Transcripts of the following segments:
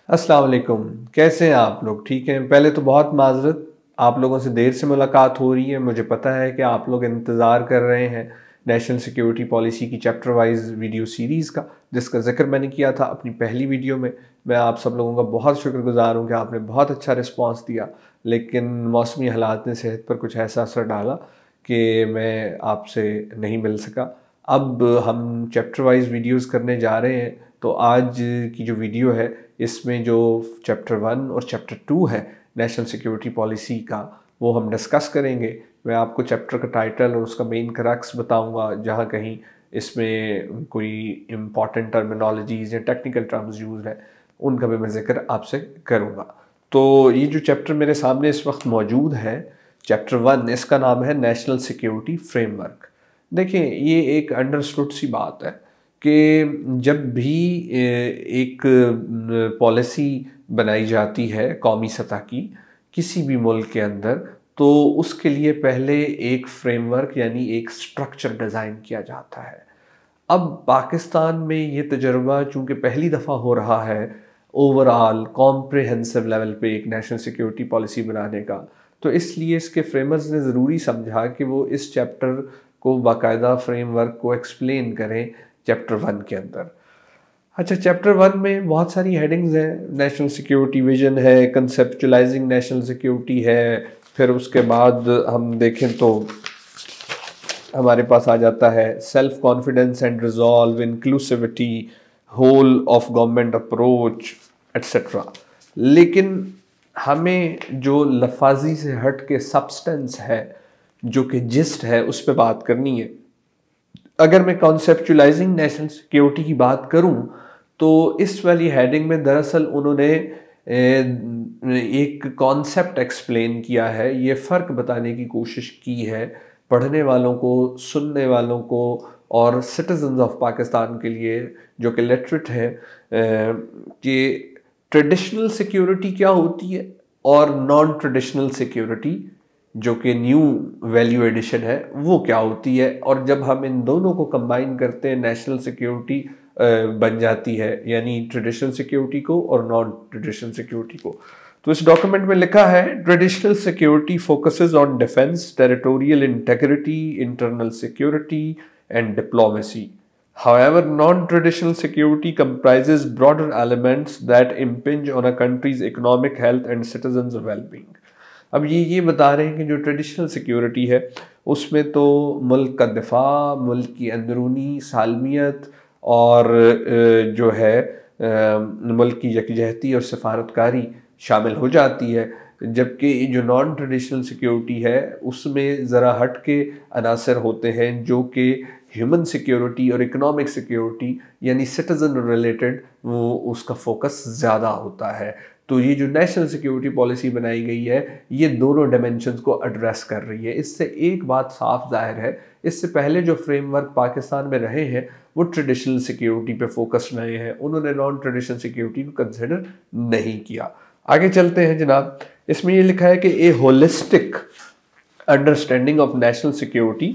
अस्सलाम वालेकुम। कैसे हैं आप लोग? ठीक हैं? पहले तो बहुत माज़रत, आप लोगों से देर से मुलाकात हो रही है। मुझे पता है कि आप लोग इंतज़ार कर रहे हैं नेशनल सिक्योरिटी पॉलिसी की चैप्टर वाइज़ वीडियो सीरीज़ का, जिसका ज़िक्र मैंने किया था अपनी पहली वीडियो में। मैं आप सब लोगों का बहुत शुक्रगुज़ार हूँ कि आपने बहुत अच्छा रिस्पॉन्स दिया, लेकिन मौसमी हालात ने सेहत पर कुछ ऐसा असर डाला कि मैं आपसे नहीं मिल सका। अब हम चैप्टर वाइज़ वीडियोज़ करने जा रहे हैं, तो आज की जो वीडियो है इसमें जो चैप्टर 1 और चैप्टर 2 है नेशनल सिक्योरिटी पॉलिसी का, वो हम डिस्कस करेंगे। मैं आपको चैप्टर का टाइटल और उसका मेन क्रक्स बताऊंगा, जहाँ कहीं इसमें कोई इम्पॉर्टेंट टर्मिनोलॉजीज़ या टेक्निकल टर्म्स यूज हैं उनका भी मैं जिक्र आपसे करूँगा। तो ये जो चैप्टर मेरे सामने इस वक्त मौजूद है, चैप्टर 1, इसका नाम है नेशनल सिक्योरिटी फ्रेमवर्क। देखिए, ये एक अंडरस्टूड सी बात है कि जब भी एक पॉलिसी बनाई जाती है कौमी सतह की किसी भी मुल्क के अंदर, तो उसके लिए पहले एक फ्रेमवर्क यानी एक स्ट्रक्चर डिज़ाइन किया जाता है। अब पाकिस्तान में ये तजर्बा चूँकि पहली दफ़ा हो रहा है ओवरऑल कॉम्प्रिहेंसिव लेवल पे एक नेशनल सिक्योरिटी पॉलिसी बनाने का, तो इसलिए इसके फ्रेमर्स ने ज़रूरी समझा कि वो इस चैप्टर को बाकायदा फ्रेमवर्क को एक्सप्लेन करें चैप्टर 1 के अंदर। अच्छा, चैप्टर 1 में बहुत सारी हेडिंग्स हैं। नेशनल सिक्योरिटी विजन है, कंसेप्चुलाइजिंग नेशनल सिक्योरिटी है, फिर उसके बाद हम देखें तो हमारे पास आ जाता है self confidence and resolve, inclusivity, whole of government approach etcetera. लेकिन हमें जो लफाजी से हट के सब्सटेंस है, जो कि जिस्ट है, उस पर बात करनी है। अगर मैं कॉन्सेप्चुलाइजिंग नेशनल सिक्योरिटी की बात करूं, तो इस वाली हेडिंग में दरअसल उन्होंने एक कॉन्सेप्ट एक्सप्लेन किया है, ये फ़र्क बताने की कोशिश की है पढ़ने वालों को, सुनने वालों को और सिटीजन्स ऑफ पाकिस्तान के लिए जो कि लिटरेट है, कि ट्रेडिशनल सिक्योरिटी क्या होती है और नॉन ट्रेडिशनल सिक्योरिटी जो कि न्यू वैल्यू एडिशन है वो क्या होती है, और जब हम इन दोनों को कंबाइन करते हैं नेशनल सिक्योरिटी बन जाती है, यानी ट्रेडिशनल सिक्योरिटी को और नॉन ट्रेडिशनल सिक्योरिटी को। तो इस डॉक्यूमेंट में लिखा है, traditional security focuses on defence, territorial integrity, internal security and diplomacy. However, non-traditional security comprises broader elements that impinge on a country's economic health and citizens' well-being. अब ये बता रहे हैं कि जो ट्रेडिशनल सिक्योरिटी है उसमें तो मुल्क का दिफा, मुल्क की अंदरूनी सालमियत और जो है मुल्क की यकजहती और सफारतकारी शामिल हो जाती है, जबकि जो नॉन ट्रेडिशनल सिक्योरिटी है उसमें ज़रा हट के अनासर होते हैं जो कि ह्यूमन सिक्योरिटी और इकोनॉमिक सिक्योरिटी यानी सिटीज़न रिलेटेड, वो उसका फोकस ज़्यादा होता है। तो ये जो नेशनल सिक्योरिटी पॉलिसी बनाई गई है ये दोनों डायमेंशंस को एड्रेस कर रही है। इससे एक बात साफ जाहिर है, इससे पहले जो फ्रेमवर्क पाकिस्तान में रहे हैं वो ट्रेडिशनल सिक्योरिटी पे फोकस रहे हैं, उन्होंने नॉन ट्रेडिशनल सिक्योरिटी को कंसिडर नहीं किया। आगे चलते हैं जनाब, इसमें ये लिखा है कि ए holistic understanding of national security,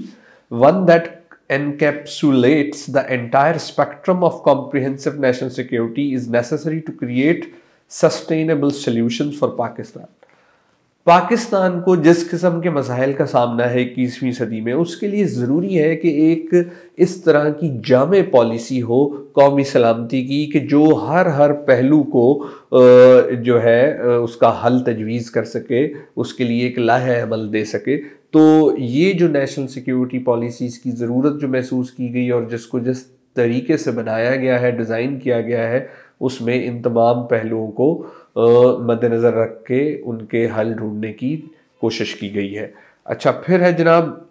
one that encapsulates the entire spectrum of comprehensive national security is necessary to create sustainable solutions for Pakistan. Pakistan को जिस किस्म के मसाइल का सामना है 21वीं सदी में, उसके लिए ज़रूरी है कि एक इस तरह की जामे पॉलिसी हो कौमी सलामती की कि जो हर पहलू को जो है उसका हल तजवीज़ कर सके, उसके लिए एक लाहे अमल दे सके। तो ये जो नेशनल सिक्योरिटी पॉलिसीज़ की ज़रूरत जो महसूस की गई और जिसको जिस तरीके से बनाया गया है, डिज़ाइन किया गया है, उसमें इन तमाम पहलुओं को मद्देनज़र रख के उनके हल ढूंढने की कोशिश की गई है। अच्छा, फिर है जनाब,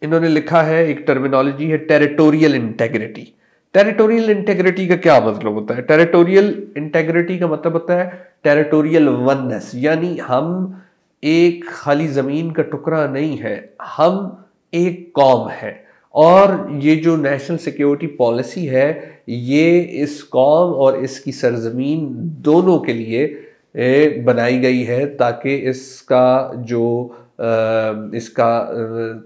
इन्होंने लिखा है एक टर्मिनोलॉजी है टेरिटोरियल इंटेग्रिटी। टेरिटोरियल इंटेग्रिटी का क्या मतलब होता है? टेरिटोरियल इंटेग्रिटी का मतलब होता है टेरिटोरियल वननेस, यानी हम एक खाली ज़मीन का टुकड़ा नहीं है, हम एक कौम है। और ये जो नेशनल सिक्योरिटी पॉलिसी है ये इस कौम और इसकी सरजमीन दोनों के लिए बनाई गई है, ताकि इसका जो इसका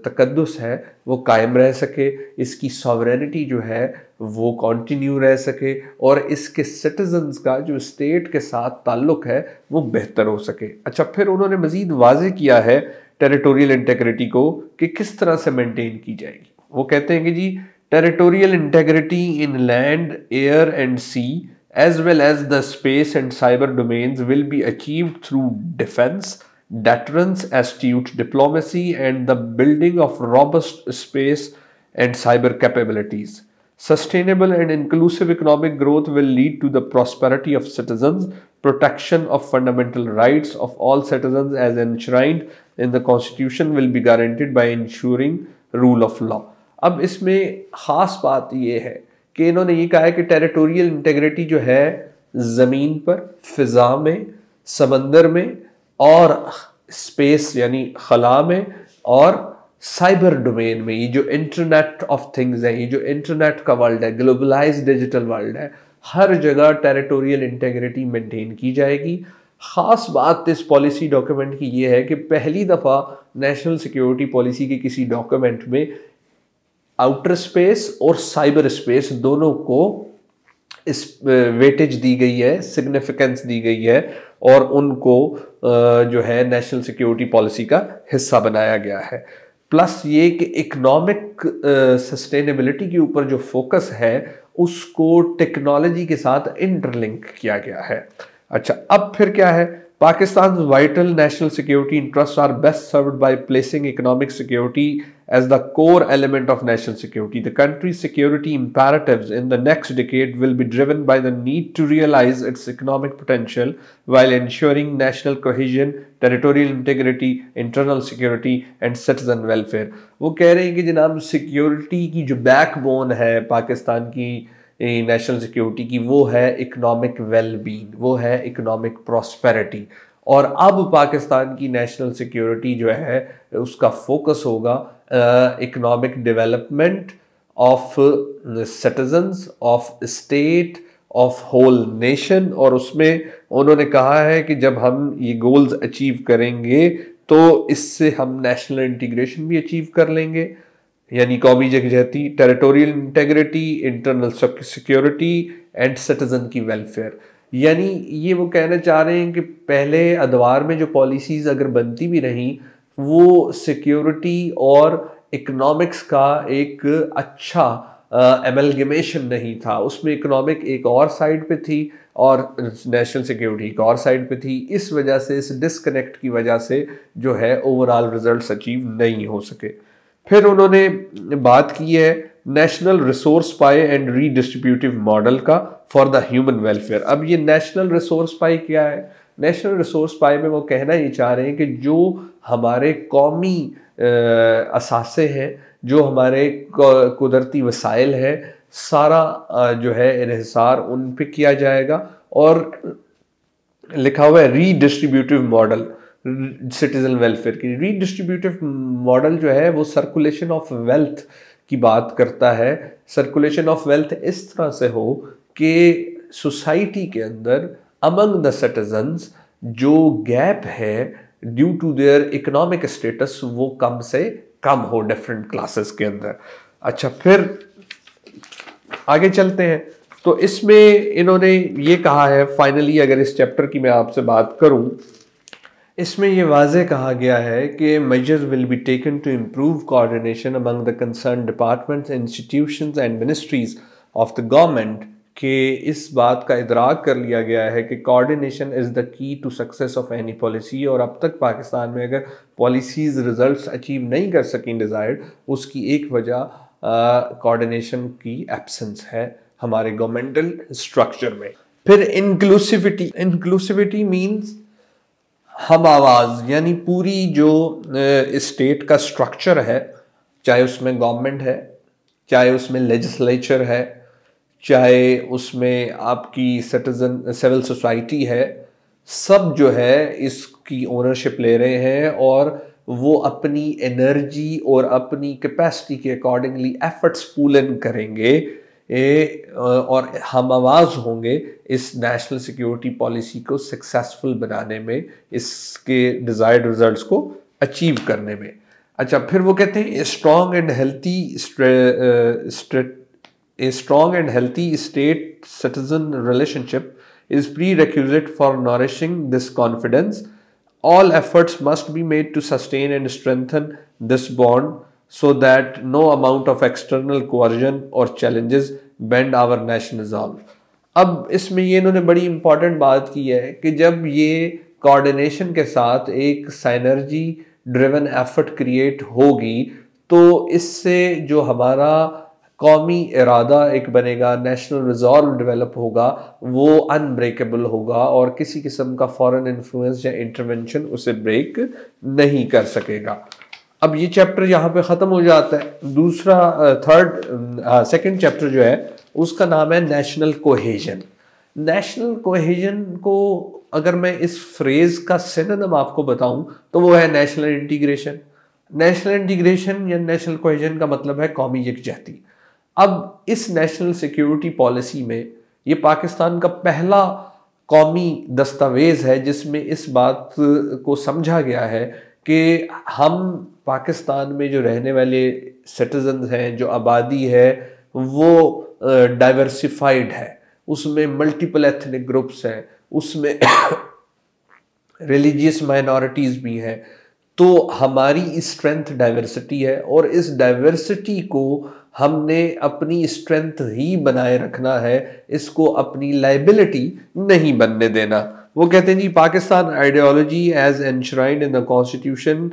तकद्दुस है वो कायम रह सके, इसकी सॉवरेनिटी जो है वो कंटिन्यू रह सके और इसके सिटीजन्स का जो स्टेट के साथ ताल्लुक है वो बेहतर हो सके। अच्छा, फिर उन्होंने मज़ीद वाज़े किया है टेरिटोरियल इंटेग्रिटी को कि किस तरह से मेंटेन की जाएगी। वो कहते हैं कि जी territorial integrity in land, air and sea as well as the space and cyber domains will be achieved through defense, deterrence, astute diplomacy, and the building of robust space and cyber capabilities. Sustainable and inclusive economic growth will lead to the prosperity of citizens, protection of fundamental rights of all citizens as enshrined in the Constitution will be guaranteed by ensuring rule of law. अब इसमें ख़ास बात ये है कि इन्होंने ये कहा है कि टेरिटोरियल इंटेग्रिटी जो है ज़मीन पर, फ़िज़ा में, समंदर में और स्पेस यानी खला में और साइबर डोमेन में, ये जो इंटरनेट ऑफ थिंग्स है, ये जो इंटरनेट का वर्ल्ड है, ग्लोबलाइज्ड डिजिटल वर्ल्ड है, हर जगह टेरिटोरियल इंटेग्रिटी मेंटेन की जाएगी। ख़ास बात इस पॉलिसी डॉक्यूमेंट की ये है कि पहली दफ़ा नेशनल सिक्योरिटी पॉलिसी के किसी डॉक्यूमेंट में आउटर स्पेस और साइबर स्पेस दोनों को इस वेटेज दी गई है, सिग्निफिकेंस दी गई है और उनको जो है नेशनल सिक्योरिटी पॉलिसी का हिस्सा बनाया गया है। प्लस ये कि इकोनॉमिक सस्टेनेबिलिटी के ऊपर जो फोकस है उसको टेक्नोलॉजी के साथ इंटरलिंक किया गया है। अच्छा, अब फिर क्या है, Pakistan's vital national security interests are best served by placing economic security as the core element of national security. The country's security imperatives in the next decade will be driven by the need to realize its economic potential while ensuring national cohesion, territorial integrity, internal security and citizen welfare. वो कह रहे हैं कि जनाब security की जो backbone है पाकिस्तान की नेशनल सिक्योरिटी की, वो है इकोनॉमिक वेलबींग, वो है इकोनॉमिक प्रॉस्पेरिटी। और अब पाकिस्तान की नेशनल सिक्योरिटी जो है उसका फोकस होगा economic development of citizens, of state, of whole nation. और उसमें उन्होंने कहा है कि जब हम ये गोल्स अचीव करेंगे तो इससे हम नेशनल इंटीग्रेशन भी अचीव कर लेंगे, यानी कौमी यकजहती, territorial integrity, internal security and citizen की वेलफेयर। यानी ये वो कहना चाह रहे हैं कि पहले अदवार में जो पॉलिसीज़ अगर बनती भी रहीं वो सिक्योरिटी और इकोनॉमिक्स का एक अच्छा एमलगमेशन नहीं था, उसमें इकोनॉमिक एक और साइड पे थी और नेशनल सिक्योरिटी एक और साइड पे थी। इस वजह से, इस डिस्कनेक्ट की वजह से जो है ओवरऑल रिजल्ट्स अचीव नहीं हो सके। फिर उन्होंने बात की है national resource pi and redistributive model का फॉर द ह्यूमन वेलफेयर। अब ये नेशनल रिसोर्स पाई क्या है? नेशनल रिसोर्स पाई में वो कहना ये चाह रहे हैं कि जो हमारे कौमी असासे हैं, जो हमारे कुदरती वसाइल हैं, सारा जो है इन्हिसार उन पे किया जाएगा। और लिखा हुआ है रीडिस्ट्रीब्यूटिव मॉडल सिटीजन वेलफेयर की। रीडिस्ट्रीब्यूटिव मॉडल जो है वो सर्कुलेशन ऑफ वेल्थ की बात करता है। सर्कुलेशन ऑफ वेल्थ इस तरह से हो कि सोसाइटी के अंदर अमंग द सिटीजन्स जो गैप है due to their economic status वो कम से कम हो डिफरेंट क्लासेस के अंदर। अच्छा, फिर आगे चलते हैं तो इसमें इन्होंने ये कहा है फाइनली, अगर इस चैप्टर की मैं आपसे बात करूं, इसमें ये वाज़े कहा गया है कि measures will be taken to improve coordination among the concern departments, institutions and ministries of the government, कि इस बात का इदराक कर लिया गया है कि coordination is the key to success of any policy. और अब तक पाकिस्तान में अगर पॉलिसीज़ रिजल्ट्स अचीव नहीं कर सकें डिज़ायर्ड, उसकी एक वजह कोऑर्डिनेशन की एब्सेंस है हमारे गवर्नमेंटल स्ट्रक्चर में। फिर इंक्लूसिविटी, इंक्लूसिविटी मीन्स हम आवाज़, यानी पूरी जो स्टेट का स्ट्रक्चर है, चाहे उसमें गवर्नमेंट है, चाहे उसमें लेजिस्लेचर है, चाहे उसमें आपकी सिटीजन सिविल सोसाइटी है, सब जो है इसकी ओनरशिप ले रहे हैं और वो अपनी एनर्जी और अपनी कैपेसिटी के अकॉर्डिंगली एफर्ट्स पूल इन करेंगे और हम आवाज़ होंगे इस नेशनल सिक्योरिटी पॉलिसी को सक्सेसफुल बनाने में, इसके डिज़ायर्ड रिजल्ट्स को अचीव करने में। अच्छा, फिर वो कहते हैं strong and healthy state citizen relationship is prerequisite for nourishing this confidence. All efforts must be made to sustain and strengthen this bond so that no amount of external coercion or challenges bend our national resolve. अब इसमें ये इन्होंने बड़ी important बात की है कि जब ये कोऑर्डिनेशन के साथ एक साइनर्जी ड्रिवन एफर्ट क्रिएट होगी तो इससे जो हमारा कौमी इरादा एक बनेगा, नेशनल रिजॉल्व डेवलप होगा, वो अनब्रेकेबल होगा और किसी किस्म का फॉरेन इन्फ्लुएंस या इंटरवेंशन उसे ब्रेक नहीं कर सकेगा। अब ये चैप्टर यहाँ पे ख़त्म हो जाता है। दूसरा सेकंड चैप्टर जो है उसका नाम है नेशनल कोहेजन। नेशनल कोहेजन को अगर मैं इस फ्रेज का सिनोनिम आपको बताऊं तो वो है नेशनल इंटीग्रेशन। नेशनल इंटीग्रेशन या नेशनल कोहेजन का मतलब है कौमी यकजहती। अब इस नेशनल सिक्योरिटी पॉलिसी में ये पाकिस्तान का पहला कौमी दस्तावेज है जिसमें इस बात को समझा गया है कि हम पाकिस्तान में जो रहने वाले सिटीजन हैं, जो आबादी है वो डाइवर्सिफाइड है, उसमें मल्टीपल एथनिक ग्रुप्स हैं, उसमें रिलीजियस माइनॉरिटीज़ भी हैं। तो हमारी स्ट्रेंथ डाइवर्सिटी है और इस डाइवर्सिटी को हमने अपनी स्ट्रेंथ ही बनाए रखना है, इसको अपनी लाइबिलिटी नहीं बनने देना। वो कहते हैं जी Pakistan ideology as enshrined in the constitution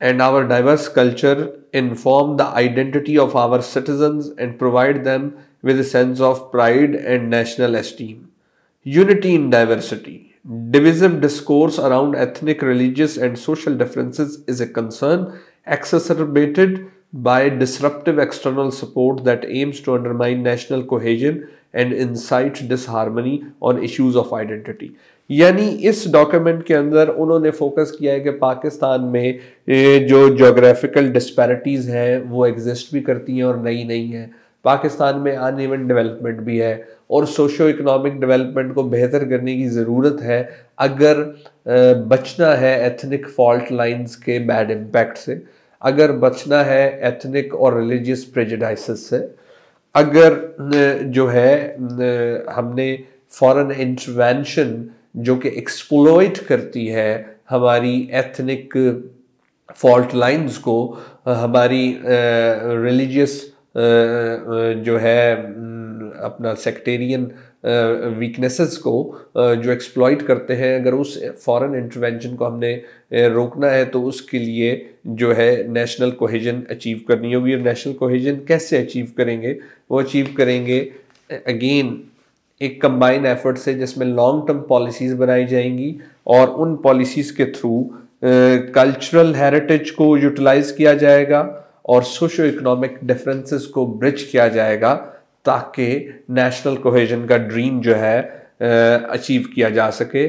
and our diverse culture inform the identity of our citizens and provide them with a sense of pride and national esteem. Unity in diversity. Divisive discourse around ethnic, religious, and social differences is a concern exacerbated by disruptive external support that aims to undermine national cohesion and incite disharmony on issues of identity. यानी इस document के अंदर उन्होंने focus किया है कि पाकिस्तान में जो जोग्राफिकल डिस्पैरिटीज़ हैं वो एग्जिस्ट भी करती हैं और नई नहीं हैं। पाकिस्तान में अनइवन डेवलपमेंट भी है और सोशो इकोनॉमिक डेवलपमेंट को बेहतर करने की ज़रूरत है अगर बचना है एथनिक फॉल्ट लाइंस के बैड इम्पैक्ट से, अगर बचना है एथनिक और रिलीजियस प्रेजुडाइसेस से, अगर जो है हमने फॉरेन इंटरवेंशन जो कि एक्सप्लॉइट करती है हमारी एथनिक फॉल्ट लाइंस को, हमारी रिलीजियस जो है अपना सेक्टेरियन वीकनेसेस को जो एक्सप्लॉइट करते हैं, अगर उस फॉरेन इंटरवेंशन को हमने रोकना है तो उसके लिए जो है नेशनल कोहेजन अचीव करनी होगी। और नेशनल कोहेजन कैसे अचीव करेंगे? वो अचीव करेंगे अगेन एक कंबाइन एफर्ट से जिसमें लॉन्ग टर्म पॉलिसीज़ बनाई जाएंगी और उन पॉलिसीज़ के थ्रू कल्चरल हेरिटेज को यूटिलाइज किया जाएगा और सोशो इकोनॉमिक डिफरेंसेस को ब्रिज किया जाएगा ताकि नेशनल कोहेजन का ड्रीम जो है अचीव किया जा सके।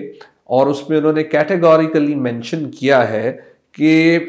और उसमें उन्होंने कैटेगोरिकली मेंशन किया है कि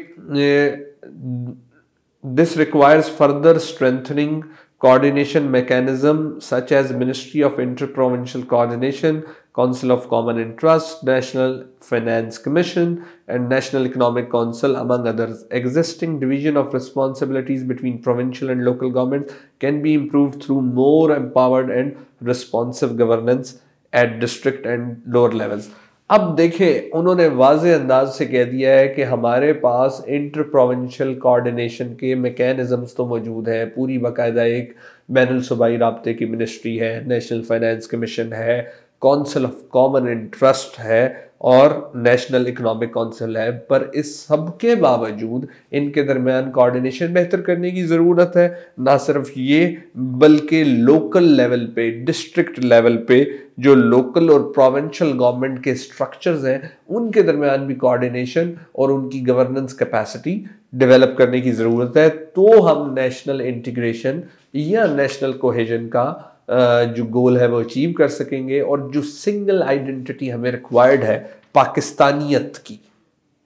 this requires further strengthening coordination mechanism such as Ministry of Inter-Provincial Coordination, Council of Common Interest, National Finance Commission and National Economic Council among others. Existing division of responsibilities between provincial and local governments can be improved through more empowered and responsive governance at district and lower levels. अब देखें उन्होंने वाज़े अंदाज से कह दिया है कि हमारे पास इंटर प्रोविंशियल कोऑर्डिनेशन के मैकेनिज़म्स तो मौजूद हैं, पूरी बाकायदा एक बैनुल सूबाई राब्ते की मिनिस्ट्री है, नेशनल फाइनेंस कमीशन है, काउंसिल ऑफ कॉमन इंटरेस्ट है और नेशनल इकोनॉमिक काउंसिल है, पर इस सब के बावजूद इनके दरमियान कोऑर्डिनेशन बेहतर करने की ज़रूरत है। ना सिर्फ ये बल्कि लोकल लेवल पे, डिस्ट्रिक्ट लेवल पे जो लोकल और प्रोविंशियल गवर्नमेंट के स्ट्रक्चर्स हैं उनके दरमियान भी कोऑर्डिनेशन और उनकी गवर्नेंस कैपेसिटी डेवलप करने की ज़रूरत है। तो हम नेशनल इंटीग्रेशन या नेशनल कोहेजन का जो गोल है वो अचीव कर सकेंगे और जो सिंगल आइडेंटिटी हमें रिक्वायर्ड है पाकिस्तानियत की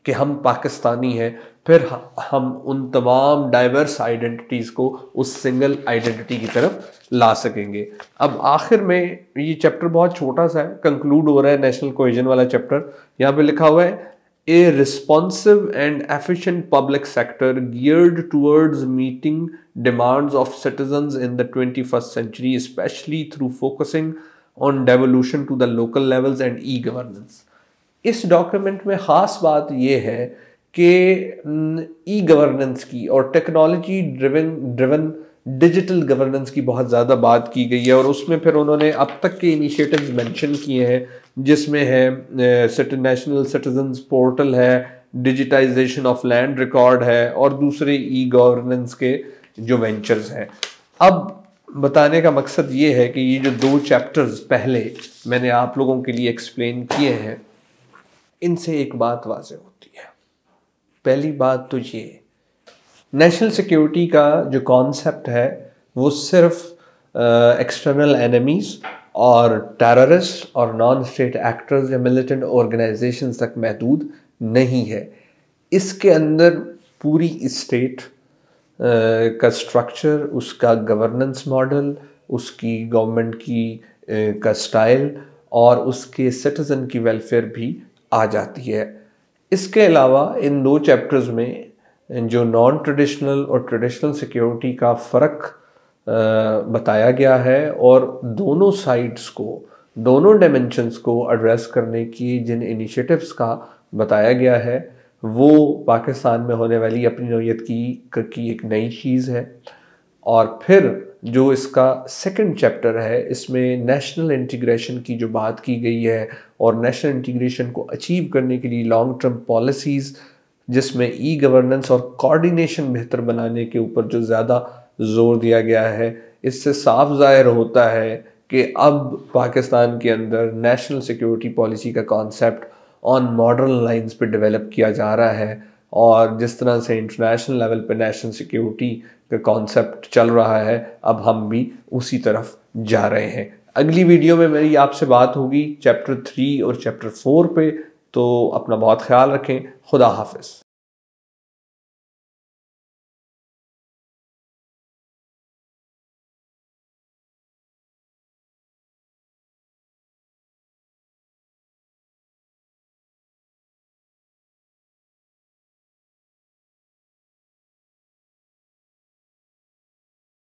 कि हम पाकिस्तानी हैं, फिर हम उन तमाम डाइवर्स आइडेंटिटीज़ को उस सिंगल आइडेंटिटी की तरफ ला सकेंगे। अब आखिर में ये चैप्टर बहुत छोटा सा है, कंक्लूड हो रहा है नेशनल कोहेजन वाला चैप्टर। यहाँ पे लिखा हुआ है A responsive and efficient public sector geared towards meeting demands of citizens in the 21st century, especially through focusing on devolution to the local levels and e-governance. इस डॉक्यूमेंट में ख़ास बात यह है कि ई गवर्नेंस की और टेक्नोलॉजी ड्रिवन डिजिटल गवर्नेंस की बहुत ज़्यादा बात की गई है, और उसमें फिर उन्होंने अब तक के इनिशिएटिव्स मेंशन किए हैं, जिसमें है नेशनल सिटीजन्स पोर्टल है, डिजिटाइजेशन ऑफ लैंड रिकॉर्ड है, और दूसरे ई गवर्नेंस के जो वेंचर्स हैं। अब बताने का मकसद ये है कि ये जो 2 चैप्टर्स पहले मैंने आप लोगों के लिए एक्सप्लेन किए हैं, इनसे एक बात वाज़ेह होती है। पहली बात तो ये, नेशनल सिक्योरिटी का जो कॉन्सेप्ट है वो सिर्फ एक्सटर्नल एनिमीज़ और टेररिस्ट और नॉन स्टेट एक्टर्स या मिलिटेंट ऑर्गेनाइजेशंस तक महदूद नहीं है। इसके अंदर पूरी स्टेट का स्ट्रक्चर, उसका गवर्नेंस मॉडल, उसकी गवर्नमेंट की का स्टाइल और उसके सिटीज़न की वेलफेयर भी आ जाती है। इसके अलावा इन 2 चैप्टर्स में जो नॉन ट्रेडिशनल और ट्रेडिशनल सिक्योरिटी का फ़र्क बताया गया है, और दोनों साइड्स को, दोनों डायमेंशंस को एड्रेस करने की जिन इनिशिएटिव्स का बताया गया है, वो पाकिस्तान में होने वाली अपनी नौयत की एक नई चीज़ है। और फिर जो इसका सेकंड चैप्टर है, इसमें नेशनल इंटीग्रेशन की जो बात की गई है, और नेशनल इंटीग्रेशन को अचीव करने के लिए लॉन्ग टर्म पॉलिसीज़, जिसमें ई गवर्नेंस और कोऑर्डिनेशन बेहतर बनाने के ऊपर जो ज़्यादा जोर दिया गया है, इससे साफ ज़ाहिर होता है कि अब पाकिस्तान के अंदर नेशनल सिक्योरिटी पॉलिसी का कॉन्सेप्ट ऑन मॉडर्न लाइंस पे डेवलप किया जा रहा है, और जिस तरह से इंटरनेशनल लेवल पे नेशनल सिक्योरिटी का कॉन्सेप्ट चल रहा है, अब हम भी उसी तरफ जा रहे हैं। अगली वीडियो में मेरी आपसे बात होगी चैप्टर 3 और चैप्टर 4 पे, तो अपना बहुत ख्याल रखें। खुदा हाफिज़।